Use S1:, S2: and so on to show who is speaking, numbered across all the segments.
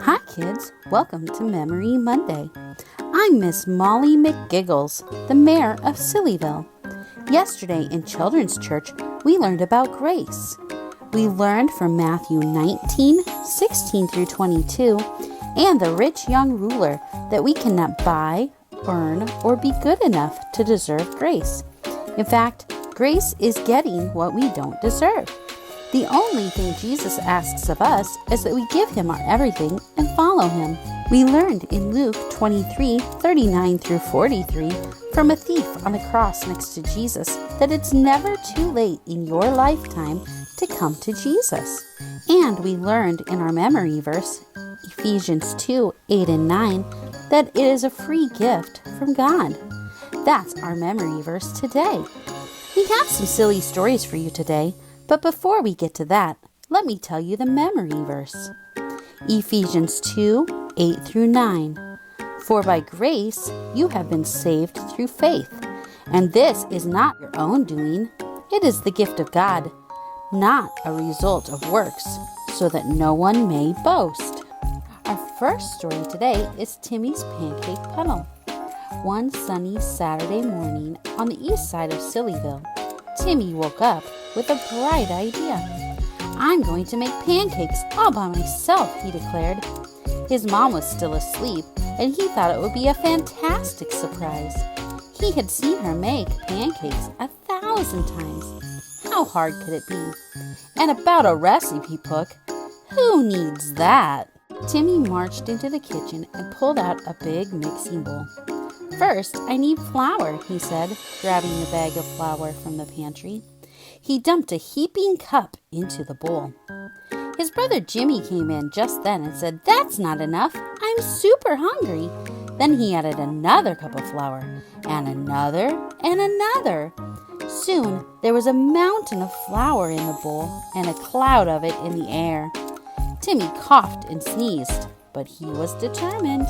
S1: Hi kids, welcome to Memory Monday. I'm Miss Molly McGiggles, the mayor of Sillyville. Yesterday in Children's Church, we learned about grace. We learned from Matthew 19:16 through 22, and the rich young ruler that we cannot buy, earn, or be good enough to deserve grace. In fact, grace is getting what we don't deserve. The only thing Jesus asks of us is that we give him our everything and follow him. We learned in Luke 23:39 through 43 from a thief on the cross next to Jesus that it's never too late in your lifetime to come to Jesus. And we learned in our memory verse, Ephesians 2:8 and 9, that it is a free gift from God. That's our memory verse today. We have some silly stories for you today. But before we get to that, let me tell you the memory verse. Ephesians 2:8 through 9. For by grace you have been saved through faith, and this is not your own doing. It is the gift of God, not a result of works, so that no one may boast. Our first story today is Timmy's pancake puddle. One sunny Saturday morning on the east side of Sillyville, Timmy woke up with a bright idea. I'm going to make pancakes all by myself, he declared. His mom was still asleep, and he thought it would be a fantastic surprise. He had seen her make pancakes 1,000 times. How hard could it be? And about a recipe book, who needs that? Timmy marched into the kitchen and pulled out a big mixing bowl. First, I need flour, he said, grabbing the bag of flour from the pantry. He dumped a heaping cup into the bowl. His brother Jimmy came in just then and said, "That's not enough. I'm super hungry." Then he added another cup of flour, and another, and another. Soon, there was a mountain of flour in the bowl and a cloud of it in the air. Timmy coughed and sneezed, but he was determined.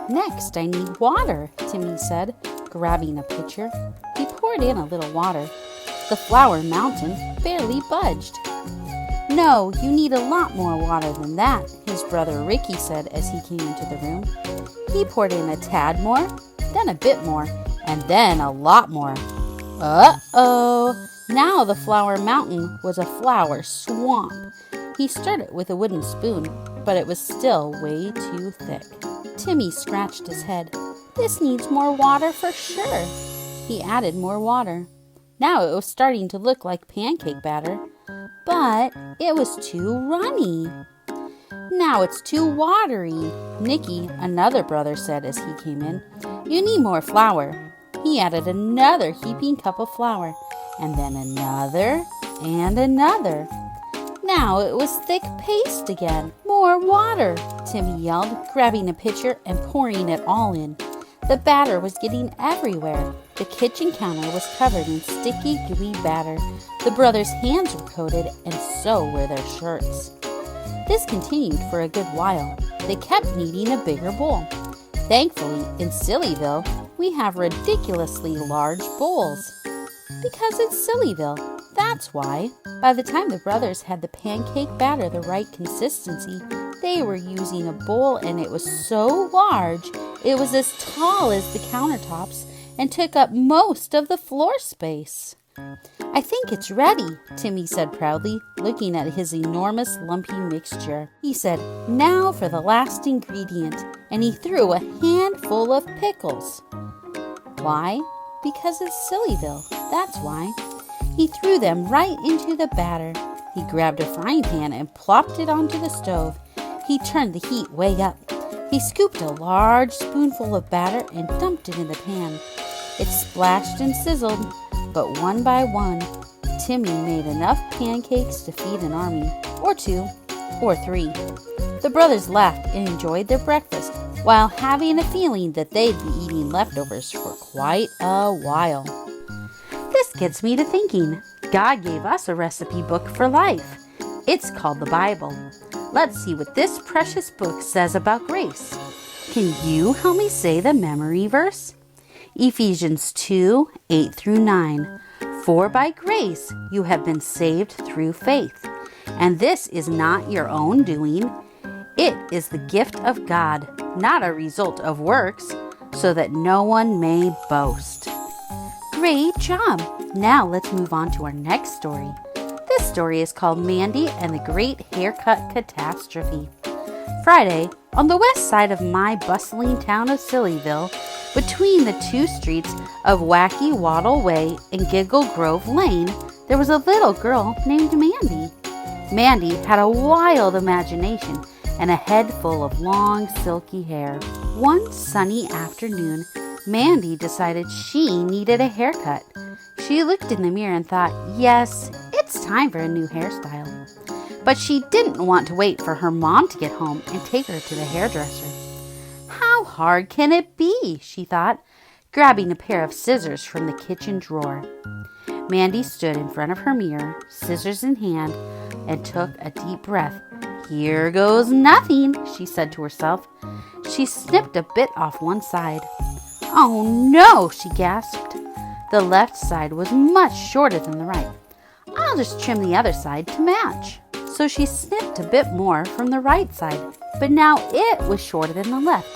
S1: "Next, I need water," Timmy said, grabbing a pitcher. He poured in a little water. The flour mountain barely budged. "No, you need a lot more water than that," his brother Ricky said as he came into the room. He poured in a tad more, then a bit more, and then a lot more. Uh-oh! Now the flour mountain was a flour swamp. He stirred it with a wooden spoon, but it was still way too thick. Timmy scratched his head. "This needs more water for sure." He added more water. Now it was starting to look like pancake batter, but it was too runny. "Now it's too watery," Nicky, another brother, said as he came in. "You need more flour." He added another heaping cup of flour, and then another and another. Now it was thick paste again. "More water," Timmy yelled, grabbing a pitcher and pouring it all in. The batter was getting everywhere. The kitchen counter was covered in sticky, gooey batter. The brothers' hands were coated, and so were their shirts. This continued for a good while. They kept needing a bigger bowl. Thankfully, in Sillyville, we have ridiculously large bowls. Because it's Sillyville, that's why. By the time the brothers had the pancake batter the right consistency, they were using a bowl, and it was so large, it was as tall as the countertops and took up most of the floor space. "I think it's ready," Timmy said proudly, looking at his enormous lumpy mixture. He said, "Now for the last ingredient," and he threw a handful of pickles. Why? Because it's Sillyville, that's why. He threw them right into the batter. He grabbed a frying pan and plopped it onto the stove. He turned the heat way up. He scooped a large spoonful of batter and dumped it in the pan. It splashed and sizzled, but one by one, Timmy made enough pancakes to feed an army, or two, or three. The brothers laughed and enjoyed their breakfast, while having a feeling that they'd be eating leftovers for quite a while. This gets me to thinking. God gave us a recipe book for life. It's called the Bible. Let's see what this precious book says about grace. Can you help me say the memory verse? Ephesians 2:8 through 9. For by grace you have been saved through faith. And this is not your own doing. It is the gift of God, not a result of works, so that no one may boast. Great job! Now let's move on to our next story. This story is called Mandy and the Great Haircut Catastrophe. Friday, on the west side of my bustling town of Sillyville, between the two streets of Wacky Waddle Way and Giggle Grove Lane, there was a little girl named Mandy. Mandy had a wild imagination and a head full of long, silky hair. One sunny afternoon, Mandy decided she needed a haircut. She looked in the mirror and thought, yes, it's time for a new hairstyle. But she didn't want to wait for her mom to get home and take her to the hairdresser. How hard can it be, she thought, grabbing a pair of scissors from the kitchen drawer. Mandy stood in front of her mirror, scissors in hand, and took a deep breath. Here goes nothing, she said to herself. She snipped a bit off one side. Oh no, she gasped. The left side was much shorter than the right. I'll just trim the other side to match. So she snipped a bit more from the right side, but now it was shorter than the left.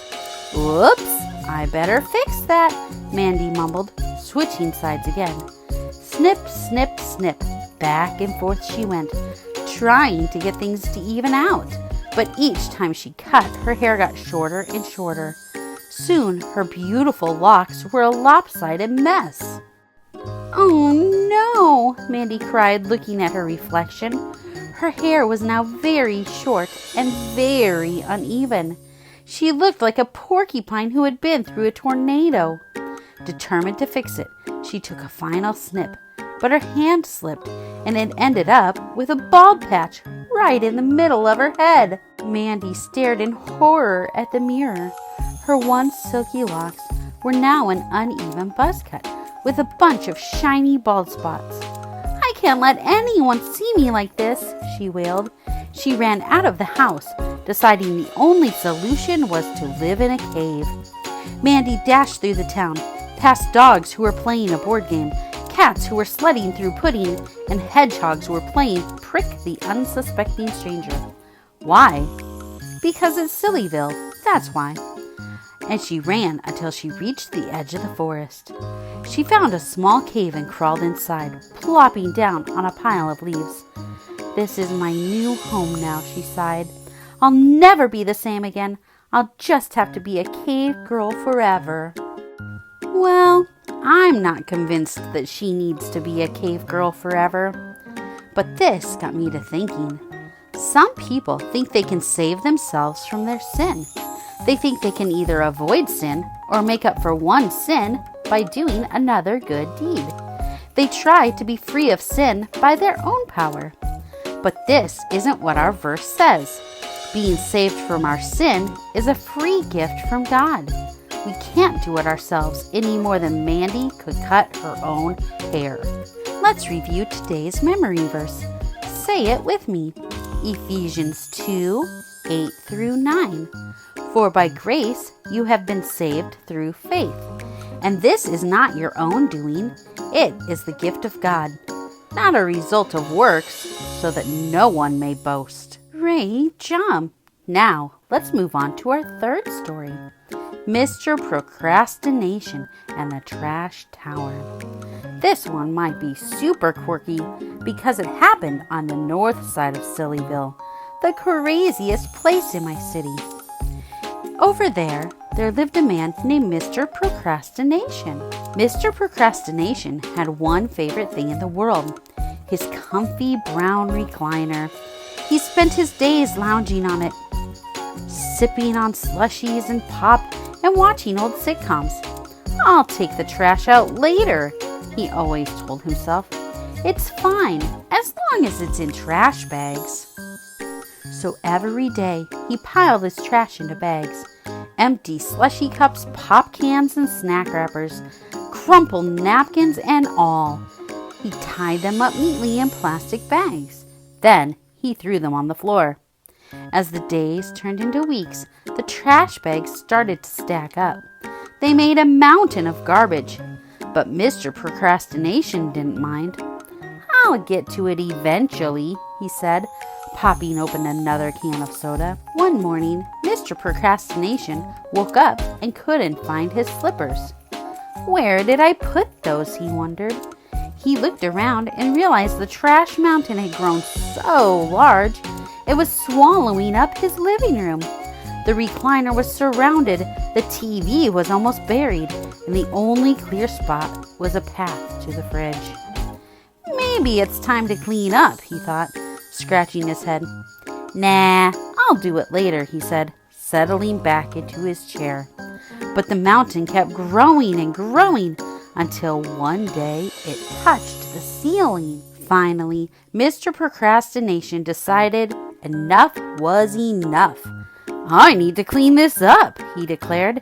S1: Whoops, I better fix that, Mandy mumbled, switching sides again. Snip, snip, snip. Back and forth she went, trying to get things to even out. But each time she cut, her hair got shorter and shorter. Soon, her beautiful locks were a lopsided mess. Oh no, Mandy cried, looking at her reflection. Her hair was now very short and very uneven. She looked like a porcupine who had been through a tornado. Determined to fix it, she took a final snip, but her hand slipped, and it ended up with a bald patch right in the middle of her head. Mandy stared in horror at the mirror. Her once silky locks were now an uneven buzz cut with a bunch of shiny bald spots. I can't let anyone see me like this, she wailed. She ran out of the house, deciding the only solution was to live in a cave. Mandy dashed through the town, past dogs who were playing a board game, cats who were sledding through pudding, and hedgehogs who were playing Prick the Unsuspecting Stranger. Why? Because it's Sillyville, that's why. And she ran until she reached the edge of the forest. She found a small cave and crawled inside, plopping down on a pile of leaves. This is my new home now, she sighed. I'll never be the same again. I'll just have to be a cave girl forever. Well, I'm not convinced that she needs to be a cave girl forever. But this got me to thinking. Some people think they can save themselves from their sin. They think they can either avoid sin or make up for one sin by doing another good deed. They try to be free of sin by their own power. But this isn't what our verse says. Being saved from our sin is a free gift from God. We can't do it ourselves any more than Mandy could cut her own hair. Let's review today's memory verse. Say it with me. Ephesians 2:8-9. For by grace you have been saved through faith. And this is not your own doing. It is the gift of God, not a result of works, so that no one may boast. Great job! Now, let's move on to our third story. Mr. Procrastination and the Trash Tower. This one might be super quirky because it happened on the north side of Sillyville, the craziest place in my city. Over there lived a man named Mr. Procrastination. Mr. Procrastination had one favorite thing in the world, his comfy brown recliner. He spent his days lounging on it, sipping on slushies and pop and watching old sitcoms. I'll take the trash out later, he always told himself. It's fine, as long as it's in trash bags. So every day he piled his trash into bags. Empty slushy cups, pop cans, and snack wrappers, crumpled napkins and all. He tied them up neatly in plastic bags. Then he threw them on the floor. As the days turned into weeks, the trash bags started to stack up. They made a mountain of garbage. But Mr. Procrastination didn't mind. I'll get to it eventually, he said. popping open another can of soda. One morning, Mr. Procrastination woke up and couldn't find his slippers. Where did I put those, he wondered. He looked around and realized the trash mountain had grown so large it was swallowing up his living room. The recliner was surrounded, the TV was almost buried, and the only clear spot was a path to the fridge. Maybe it's time to clean up, he thought, scratching his head. Nah, I'll do it later, he said, settling back into his chair. But the mountain kept growing and growing until one day it touched the ceiling. Finally, Mr. Procrastination decided enough was enough. I need to clean this up, he declared.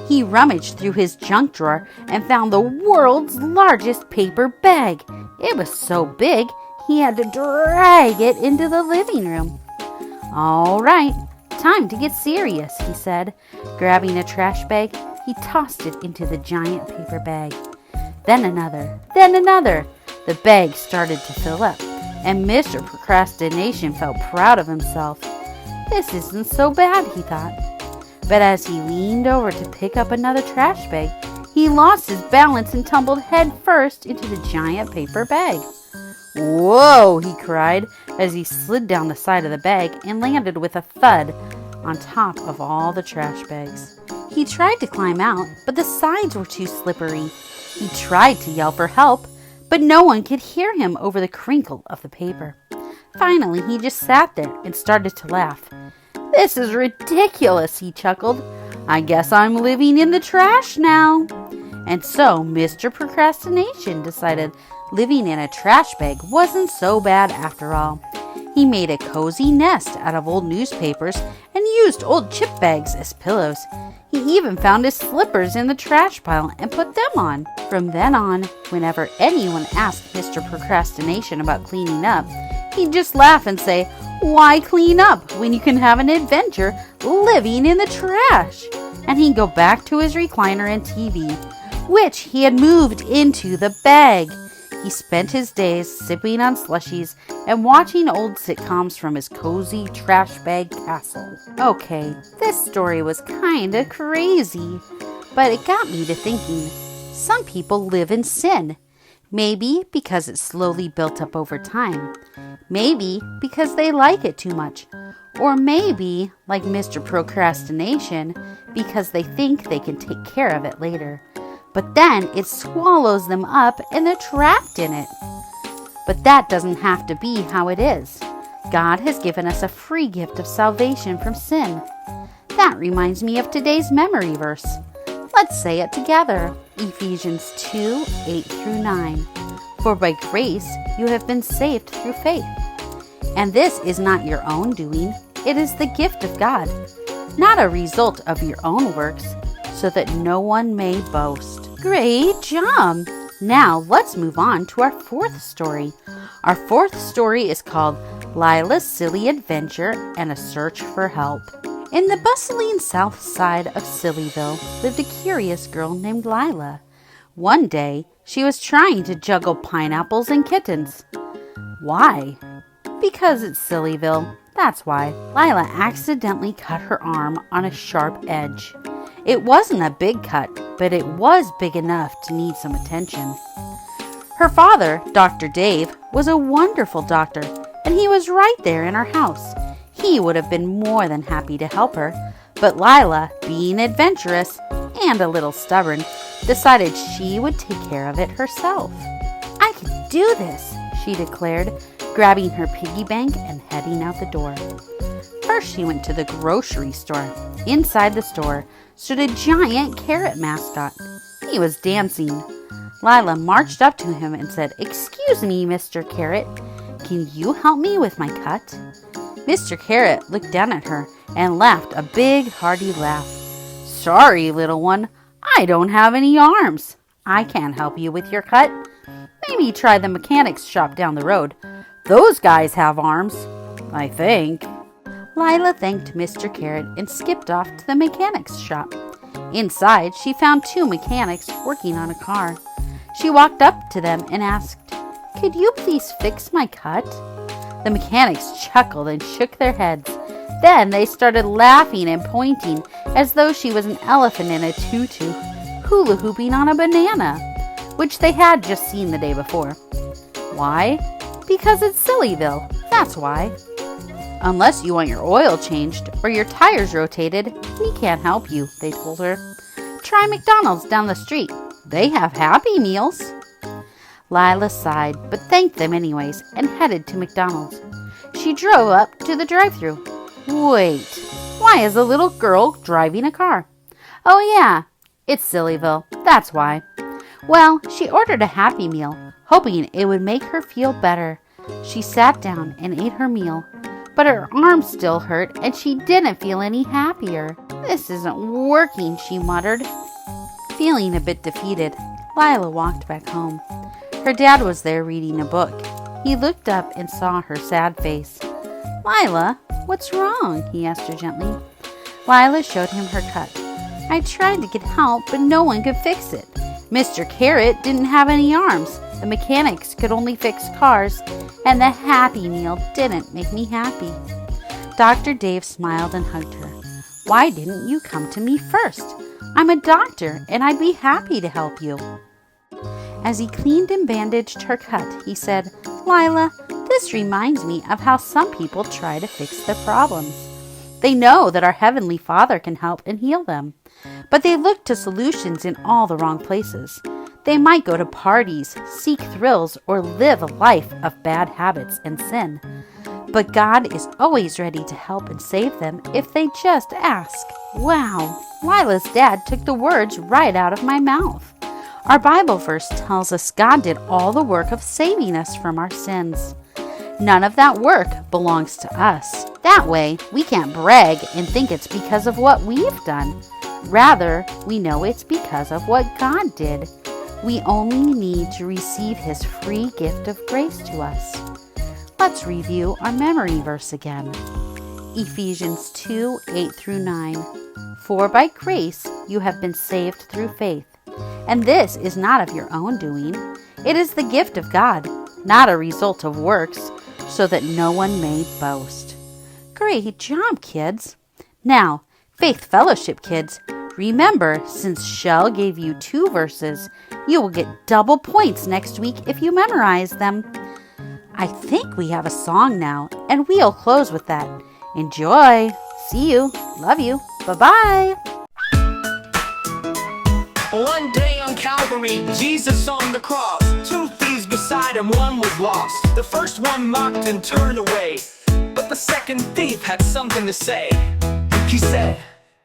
S1: He rummaged through his junk drawer and found the world's largest paper bag. It was so big, he had to drag it into the living room. All right, time to get serious, he said. Grabbing a trash bag, he tossed it into the giant paper bag. Then another, then another. The bag started to fill up, and Mr. Procrastination felt proud of himself. This isn't so bad, he thought. But as he leaned over to pick up another trash bag, he lost his balance and tumbled head first into the giant paper bag. Whoa, he cried as he slid down the side of the bag and landed with a thud on top of all the trash bags. He tried to climb out, but the sides were too slippery. He tried to yell for help, but no one could hear him over the crinkle of the paper. Finally, he just sat there and started to laugh. This is ridiculous, he chuckled. I guess I'm living in the trash now. And so Mr. Procrastination decided living in a trash bag wasn't so bad after all. He made a cozy nest out of old newspapers and used old chip bags as pillows. He even found his slippers in the trash pile and put them on. From then on, whenever anyone asked Mr. Procrastination about cleaning up, he'd just laugh and say, "Why clean up when you can have an adventure living in the trash?" And he'd go back to his recliner and TV, which he had moved into the bag. He spent his days sipping on slushies and watching old sitcoms from his cozy trash bag castle. Okay, this story was kinda crazy, but it got me to thinking. Some people live in sin. Maybe because it's slowly built up over time. Maybe because they like it too much. Or maybe, like Mr. Procrastination, because they think they can take care of it later. But then it swallows them up and they're trapped in it. But that doesn't have to be how it is. God has given us a free gift of salvation from sin. That reminds me of today's memory verse. Let's say it together. Ephesians 2:8-9. For by grace you have been saved through faith. And this is not your own doing. It is the gift of God, not a result of your own works, so that no one may boast. Great job! Now let's move on to our fourth story. Our fourth story is called Lyla's Silly Adventure and a Search for Help. In the bustling south side of Sillyville lived a curious girl named Lyla. One day, she was trying to juggle pineapples and kittens. Why? Because it's Sillyville. That's why. Lyla accidentally cut her arm on a sharp edge. It wasn't a big cut, but it was big enough to need some attention. Her father, Dr. Dave, was a wonderful doctor, and he was right there in her house. He would have been more than happy to help her, but Lyla, being adventurous and a little stubborn, decided she would take care of it herself. I can do this, she declared, grabbing her piggy bank and heading out the door. First, she went to the grocery store. Inside the store stood a giant carrot mascot. He was dancing. Lyla marched up to him and said, "Excuse me, Mr. Carrot, can you help me with my cut?" Mr. Carrot looked down at her and laughed a big, hearty laugh. "Sorry, little one, I don't have any arms. I can't help you with your cut. Maybe try the mechanic's shop down the road. Those guys have arms, I think." Lyla thanked Mr. Carrot and skipped off to the mechanic's shop. Inside, she found two mechanics working on a car. She walked up to them and asked, "Could you please fix my cut?" The mechanics chuckled and shook their heads. Then they started laughing and pointing as though she was an elephant in a tutu, hula hooping on a banana, which they had just seen the day before. Why? Because it's Sillyville, that's why. Unless you want your oil changed or your tires rotated, we can't help you, they told her. Try McDonald's down the street. They have Happy Meals. Lyla sighed, but thanked them anyways, and headed to McDonald's. She drove up to the drive-thru. Wait, why is a little girl driving a car? Oh yeah, it's Sillyville, that's why. Well, she ordered a Happy Meal, hoping it would make her feel better. She sat down and ate her meal, but her arms still hurt and she didn't feel any happier. This isn't working, she muttered. Feeling a bit defeated, Lyla walked back home. Her dad was there reading a book. He looked up and saw her sad face. Lyla, what's wrong? He asked her gently. Lyla showed him her cut. I tried to get help, but no one could fix it. Mr. Carrot didn't have any arms. The mechanics could only fix cars, and the Happy Meal didn't make me happy. Dr. Dave smiled and hugged her. Why didn't you come to me first? I'm a doctor, and I'd be happy to help you. As he cleaned and bandaged her cut, he said, Lyla, this reminds me of how some people try to fix their problems. They know that our Heavenly Father can help and heal them, but they look to solutions in all the wrong places. They might go to parties, seek thrills, or live a life of bad habits and sin. But God is always ready to help and save them if they just ask. Wow, Lila's dad took the words right out of my mouth. Our Bible verse tells us God did all the work of saving us from our sins. None of that work belongs to us. That way, we can't brag and think it's because of what we've done. Rather, we know it's because of what God did. We only need to receive His free gift of grace to us. Let's review our memory verse again. Ephesians 2:8-9. For by grace you have been saved through faith. And this is not of your own doing. It is the gift of God, not a result of works, so that no one may boast. Great job, kids. Now, Faith Fellowship kids, remember, since Shell gave you 2 verses, you will get double points next week if you memorize them. I think we have a song now, and we'll close with that. Enjoy. See you. Love you. Bye-bye.
S2: One day on Calvary, Jesus on the cross. 2 thieves beside him, one was lost. The first one mocked and turned away, but the second thief had something to say. He said,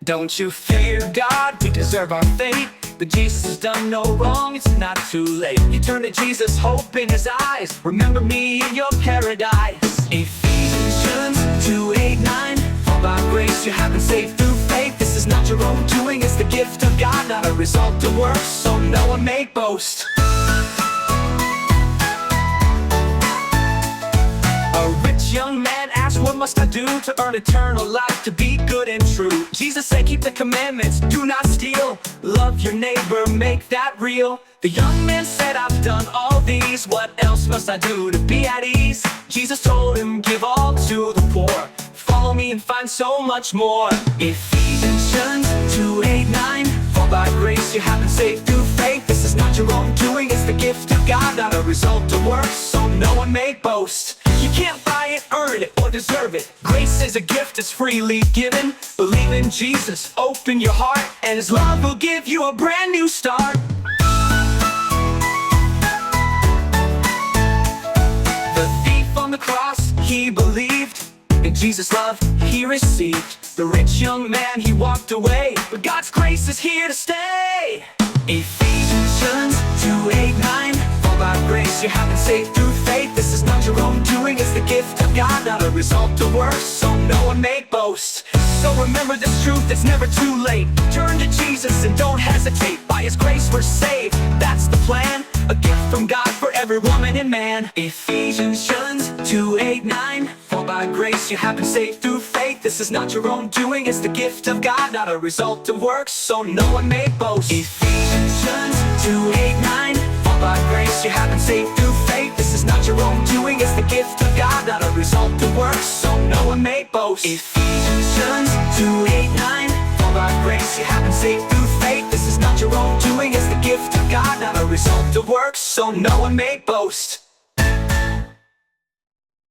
S2: don't you fear God, we deserve our fate. But Jesus has done no wrong, it's not too late. He turned to Jesus, hope in his eyes. Remember me in your paradise. Ephesians 2:8-9. For by grace you have been saved through faith. This is not your own doing, it's the gift of God, not a result of works, so no one may boast. A rich young man asked, what must I do to earn eternal life, to be good and true? Jesus said, keep the commandments, do not steal, love your neighbor, make that real. The young man said, I've done all these, what else must I do to be at ease? Jesus told him, give all to the poor, follow me and find so much more. Ephesians 2:8-9. For by grace you have been saved through faith. This is not your own doing, it's the gift of God, not a result of works, so no one may boast. You can't buy it, earn it, or deserve it. Grace is a gift, it's freely given. Believe in Jesus, open your heart, and His love will give you a brand new start. The thief on the cross, he believed in Jesus' love, he received. The rich young man, he walked away, but God's grace is here to stay. Ephesians 2:8-9. For by grace you have been saved through faith. This is not your own doing, it's the gift of God, not a result of works, so no one may boast. So remember this truth, it's never too late. Turn to Jesus and don't hesitate. By His grace we're saved, that's the plan. A gift from God for every woman and man. Ephesians 2:8-9. For by grace you have been saved through faith. This is not your own doing, it's the gift of God, not a result of works, so no one may boast. Ephesians 2:8-9. For by grace you have been saved through faith. This is not your own doing, it's the gift of God, not a result of works, so no one may boast. Ephesians 2:8-9. For by grace you have been saved through faith. This is not your own doing, it's the gift of God, not a result of works, so no one may boast.